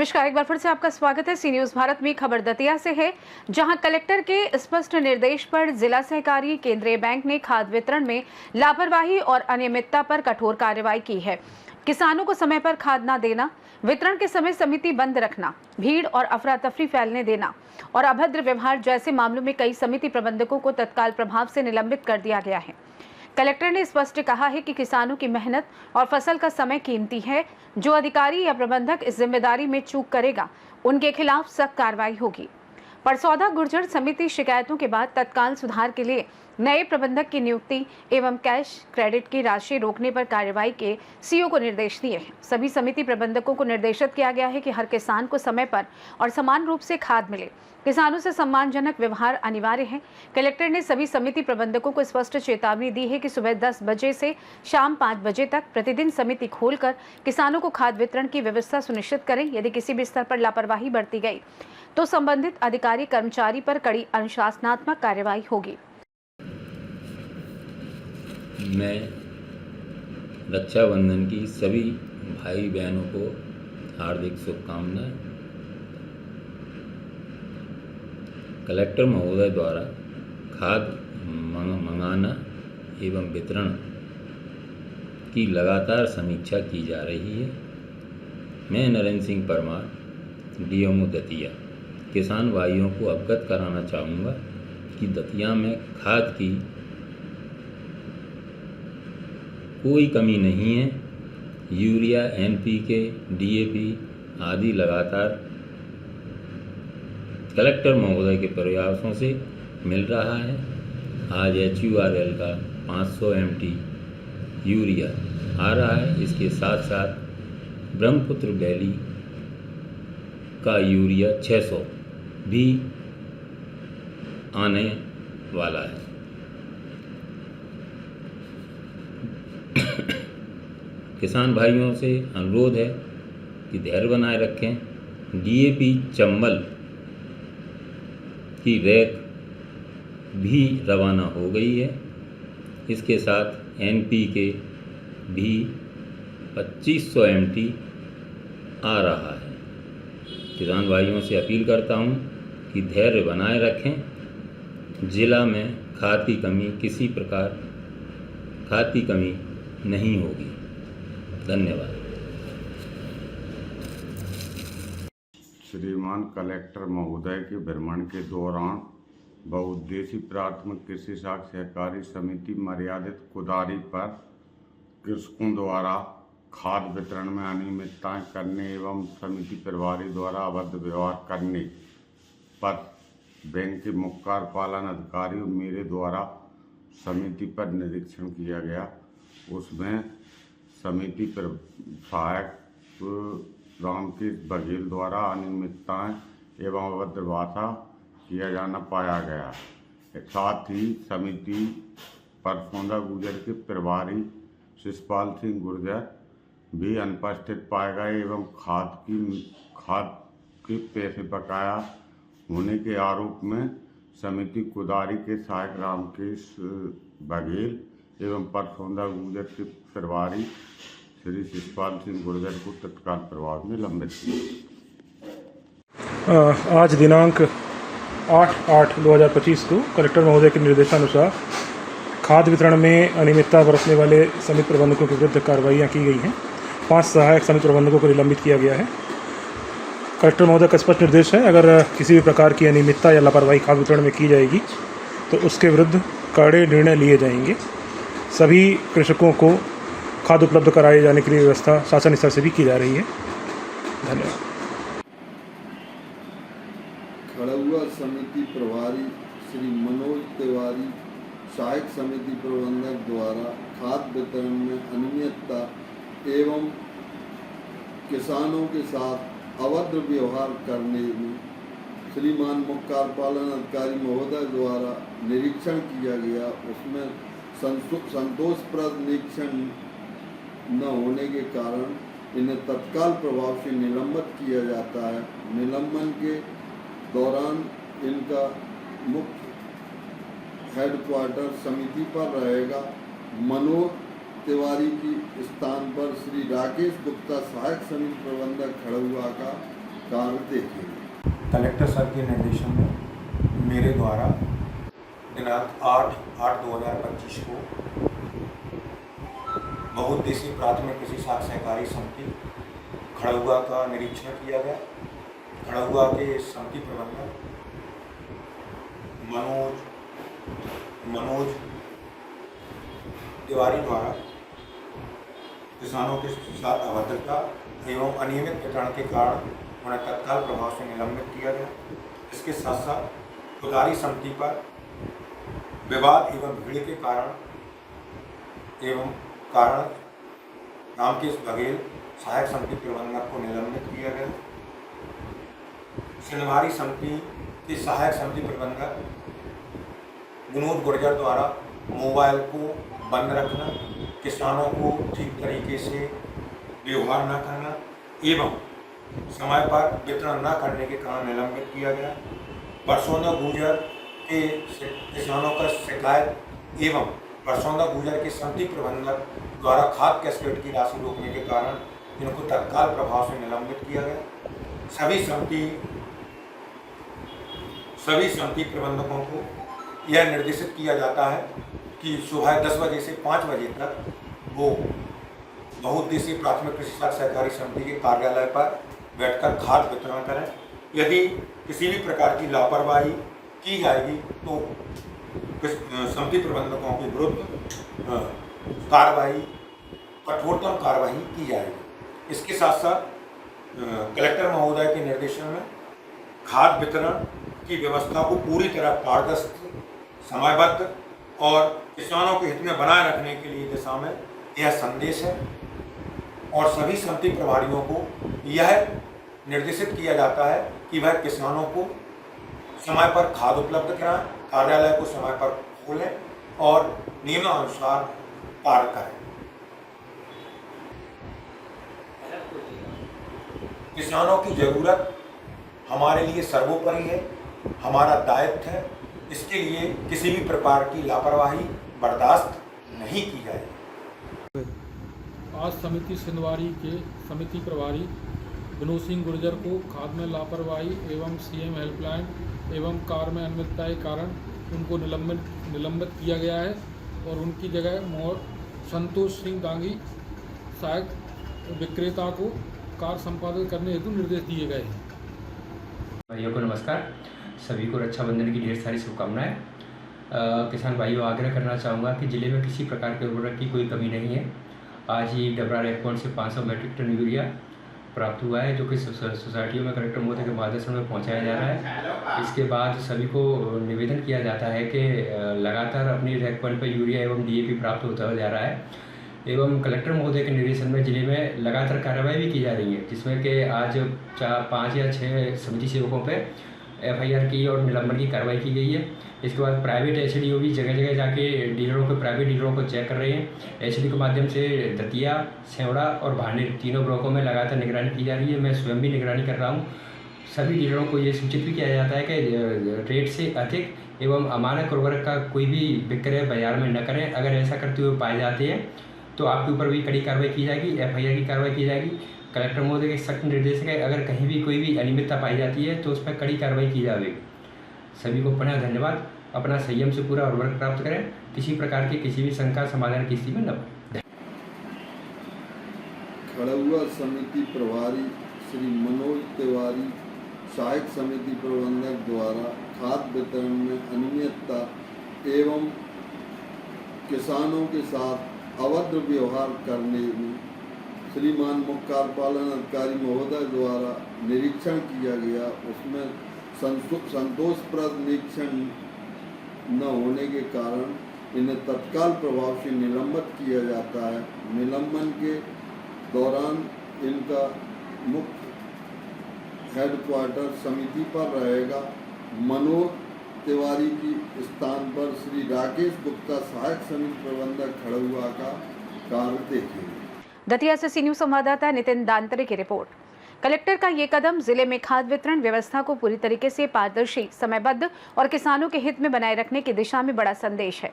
नमस्कार, एक बार फिर से आपका स्वागत है। सी न्यूज भारत में खबर दतिया से है, जहां कलेक्टर के स्पष्ट निर्देश पर जिला सहकारी केंद्रीय बैंक ने खाद वितरण में लापरवाही और अनियमितता पर कठोर कार्रवाई की है। किसानों को समय पर खाद न देना, वितरण के समय समिति बंद रखना, भीड़ और अफरा तफरी फैलने देना और अभद्र व्यवहार जैसे मामलों में कई समिति प्रबंधकों को तत्काल प्रभाव से निलंबित कर दिया गया है। कलेक्टर ने स्पष्ट कहा है कि किसानों की मेहनत और फसल का समय कीमती है। जो अधिकारी या प्रबंधक इस जिम्मेदारी में चूक करेगा, उनके खिलाफ सख्त कार्रवाई होगी। परसौदा गुर्जर समिति शिकायतों के बाद तत्काल सुधार के लिए नए प्रबंधक की नियुक्ति एवं कैश क्रेडिट की राशि रोकने पर कार्रवाई के सीओ को निर्देश दिए हैं। सभी समिति प्रबंधकों को निर्देशित किया गया है कि हर किसान को समय पर और समान रूप से खाद मिले। किसानों से सम्मानजनक व्यवहार अनिवार्य है। कलेक्टर ने सभी समिति प्रबंधकों को स्पष्ट चेतावनी दी है कि सुबह 10 बजे से शाम 5 बजे तक प्रतिदिन समिति खोलकर किसानों को खाद वितरण की व्यवस्था सुनिश्चित करें। यदि किसी भी स्तर पर लापरवाही बरती गई तो संबंधित अधिकारी कर्मचारी पर कड़ी अनुशासनात्मक कार्रवाई होगी। मैं रक्षाबंधन की सभी भाई बहनों को हार्दिक शुभकामनाएं। कलेक्टर महोदय द्वारा खाद मंगाना एवं वितरण की लगातार समीक्षा की जा रही है। मैं नरेंद्र सिंह परमार, डीएमओ दतिया, किसान भाइयों को अवगत कराना चाहूँगा कि दतिया में खाद की कोई कमी नहीं है। यूरिया, एनपीके, डीएपी आदि लगातार कलेक्टर महोदय के प्रयासों से मिल रहा है। आज HURL का 500 MT यूरिया आ रहा है। इसके साथ साथ ब्रह्मपुत्र वैली का यूरिया 600 भी आने वाला है। किसान भाइयों से अनुरोध है कि धैर्य बनाए रखें। डीएपी चंबल की रैक भी रवाना हो गई है। इसके साथ एनपीके भी 2500 MT आ रहा है। किसान भाइयों से अपील करता हूं कि धैर्य बनाए रखें। जिला में खाद की कमी, किसी प्रकार खाद की कमी नहीं होगी। धन्यवाद। श्रीमान कलेक्टर महोदय के भ्रमण के दौरान बहुउद्देशीय प्राथमिक कृषि साख सहकारी समिति मर्यादित कुदारी पर कृषकों द्वारा खाद वितरण में अनियमितताएं करने एवं समिति प्रभारी द्वारा अभद्र व्यवहार करने पर बैंक के मुख्य कार्यपालन अधिकारी और मेरे द्वारा समिति पर निरीक्षण किया गया। उसमें समिति पर सहायक रामकेश बघेल द्वारा अनियमितताएं एवं अभद्र भाषा किया जाना पाया गया। साथ ही समिति परसौदा गुर्जर के प्रभारी शिषपाल सिंह गुर्जर भी अनुपस्थित पाए गए एवं खाद के पैसे बकाया होने के आरोप में समिति कुदारी के सहायक रामकेश बघेल एवं परसौदा गुर्जर के प्रभारी श्री शिषपाल सिंह गुर्जर को तत्काल प्रभाव में लंबित किया। आज दिनांक 8/8/2025 को कलेक्टर महोदय के निर्देशानुसार खाद वितरण में अनियमितता बरतने वाले समिति प्रबंधकों के विरुद्ध कार्रवाइयाँ की गई हैं। 5 सहायक समिति प्रबंधकों को निलंबित किया गया है। कलेक्टर महोदय का स्पष्ट निर्देश है, अगर किसी भी प्रकार की अनियमितता या लापरवाही खाद वितरण में की जाएगी तो उसके विरुद्ध कड़े निर्णय लिए जाएंगे। सभी कृषकों को खाद उपलब्ध कराए जाने के लिए व्यवस्था शासन स्तर से भी की जा रही है। धन्यवाद। खड़ुआ समिति प्रभारी श्री मनोज तिवारी, सहायक समिति प्रबंधक द्वारा खाद वितरण में अनियमितता एवं किसानों के साथ अभद्र व्यवहार करने में श्रीमान मुख्य कार्यपालन अधिकारी महोदय द्वारा निरीक्षण किया गया। उसमें संतोषप्रद निरीक्षण न होने के कारण इन्हें तत्काल प्रभाव से निलंबित किया जाता है। निलंबन के दौरान इनका मुख्य हेडक्वार्टर समिति पर रहेगा। मनोज तिवारी की स्थान पर श्री राकेश गुप्ता, सहायक समिति प्रबंधक खड़ुआ का कार्य देखेंगे। कलेक्टर सर के निर्देशन में मेरे द्वारा दिनांक 8/8/2025 को बहुउद्देशीय प्राथमिक कृषि साख सहकारी समिति खड़गुआ का निरीक्षण किया गया। खड़गुआ के समिति प्रबंधक मनोज तिवारी द्वारा किसानों के साथ अभद्रता एवं अनियमित वितरण के कारण उन्हें तत्काल प्रभाव से निलंबित किया गया। इसके साथ साथ खुदारी समिति पर विवाद एवं भीड़ के कारण रामकेश बघेल सहायक समिति प्रबंधक को निलंबित किया गया। सिंधवारी समिति के सहायक समिति प्रबंधक विनोद गुर्जर द्वारा मोबाइल को बंद रखना, किसानों को ठीक तरीके से व्यवहार न करना एवं समय पर वितरण न करने के कारण निलंबित किया गया। परसोंदा गुर्जर के किसानों का शिकायत एवं परसोंदा गुर्जर के समिति प्रबंधक द्वारा खाद कैस्केट की राशि रोकने के कारण इनको तत्काल प्रभाव से निलंबित किया गया। सभी समिति प्रबंधकों को यह निर्देशित किया जाता है कि सुबह 10 बजे से 5 बजे तक वो बहुउद्देशीय प्राथमिक कृषि साख सहकारी समिति के कार्यालय पर बैठकर खाद वितरण करें। यदि किसी भी प्रकार की लापरवाही की जाएगी तो समिति प्रबंधकों के विरुद्ध कठोरतम कार्रवाई की जाएगी। इसके साथ साथ कलेक्टर महोदय के निर्देशन में खाद वितरण की व्यवस्था को पूरी तरह पारदर्शी, समयबद्ध और किसानों के हित में बनाए रखने के लिए दिशा में यह संदेश है। और सभी समिति प्रभारियों को यह निर्देशित किया जाता है कि वह किसानों को समय पर खाद उपलब्ध कराएं, कार्यालय को समय पर खोलें और नियमानुसार कार्य करें। किसानों की जरूरत हमारे लिए सर्वोपरि है, हमारा दायित्व है। इसके लिए किसी भी प्रकार की लापरवाही बर्दाश्त नहीं की जाएगी। आज समिति सिंधवारी के समिति प्रभारी विनोद सिंह गुर्जर को खाद में लापरवाही एवं सीएम हेल्पलाइन एवं कार्य में अनियमितता के कारण उनको निलंबित किया गया है और उनकी जगह संतोष सिंह दांगी सहायक विक्रेता को कार्य संपादित करने हेतु निर्देश दिए गए हैं। भाइयों को नमस्कार। सभी को रक्षाबंधन की ढेर सारी शुभकामनाएं। किसान भाइयों, आग्रह करना चाहूँगा कि ज़िले में किसी प्रकार के उर्वरक की कोई कमी नहीं है। आज ही डबरा रेडपॉइंट से 500 मीट्रिक टन यूरिया प्राप्त हुआ है, जो कि सोसाइटियों में कलेक्टर महोदय के मार्गदर्शन में पहुंचाया जा रहा है। इसके बाद सभी को निवेदन किया जाता है कि लगातार अपनी रेक पॉइंट पर यूरिया एवं डीएपी प्राप्त होता जा रहा है एवं कलेक्टर महोदय के निर्देशन में जिले में लगातार कार्रवाई भी की जा रही है, जिसमें कि आज 5 या 6 समिति सेवकों पर FIR की और निलंबन की कार्रवाई की गई है। इसके बाद प्राइवेट HDO भी जगह जगह जाके प्राइवेट डीलरों को चेक कर रहे हैं। HDO के माध्यम से दतिया, सेवड़ा और भानेर तीनों ब्लॉकों में लगातार निगरानी की जा रही है। मैं स्वयं भी निगरानी कर रहा हूँ। सभी डीलरों को ये सूचित भी किया जाता है कि रेट से अधिक एवं अमानक उर्वरक का कोई भी विक्रय बाजार में न करें। अगर ऐसा करते हुए पाए जाते हैं तो आपके ऊपर भी कड़ी कार्रवाई की जाएगी, FIR की कार्रवाई की जाएगी। कलेक्टर महोदय के सख्त निर्देश है, अगर कहीं भी कोई भी अनियमितता पाई जाती है तो उस पर कड़ी कार्रवाई की जाएगी। सभी को पुनः धन्यवाद। अपना संयम से पूरा उर्वरक प्राप्त करें, किसी प्रकार की किसी भी शंका समाधान की स्थिति में न पड़े। खड़गुआ समिति प्रभारी श्री मनोज तिवारी सहायक समिति प्रबंधक द्वारा खाद वितरण में अनियमितता एवं किसानों के साथ अभद्र व्यवहार करने में श्रीमान मुख्य कार्यपालन अधिकारी महोदय द्वारा निरीक्षण किया गया। उसमें संतोषप्रद निरीक्षण न होने के कारण इन्हें तत्काल प्रभाव से निलंबित किया जाता है। निलंबन के दौरान इनका मुख्य हेडक्वार्टर समिति पर रहेगा। मनोज तिवारी की स्थान पर श्री राकेश गुप्ता सहायक समिति प्रबंधक खड़गुआ का कार्य देखेंगे। दतिया से सी न्यूज़ संवाददाता नितिन दांतरे की रिपोर्ट। कलेक्टर का ये कदम जिले में खाद वितरण व्यवस्था को पूरी तरीके से पारदर्शी, समयबद्ध और किसानों के हित में बनाए रखने की दिशा में बड़ा संदेश है।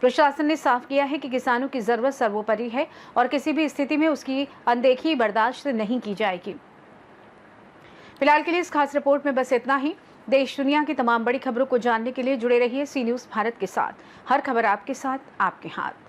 प्रशासन ने साफ किया है कि किसानों की जरूरत सर्वोपरि है और किसी भी स्थिति में उसकी अनदेखी बर्दाश्त नहीं की जाएगी। फिलहाल के लिए इस खास रिपोर्ट में बस इतना ही। देश दुनिया की तमाम बड़ी खबरों को जानने के लिए जुड़े रहिए सी न्यूज़ भारत के साथ। हर खबर आपके साथ, आपके हाथ।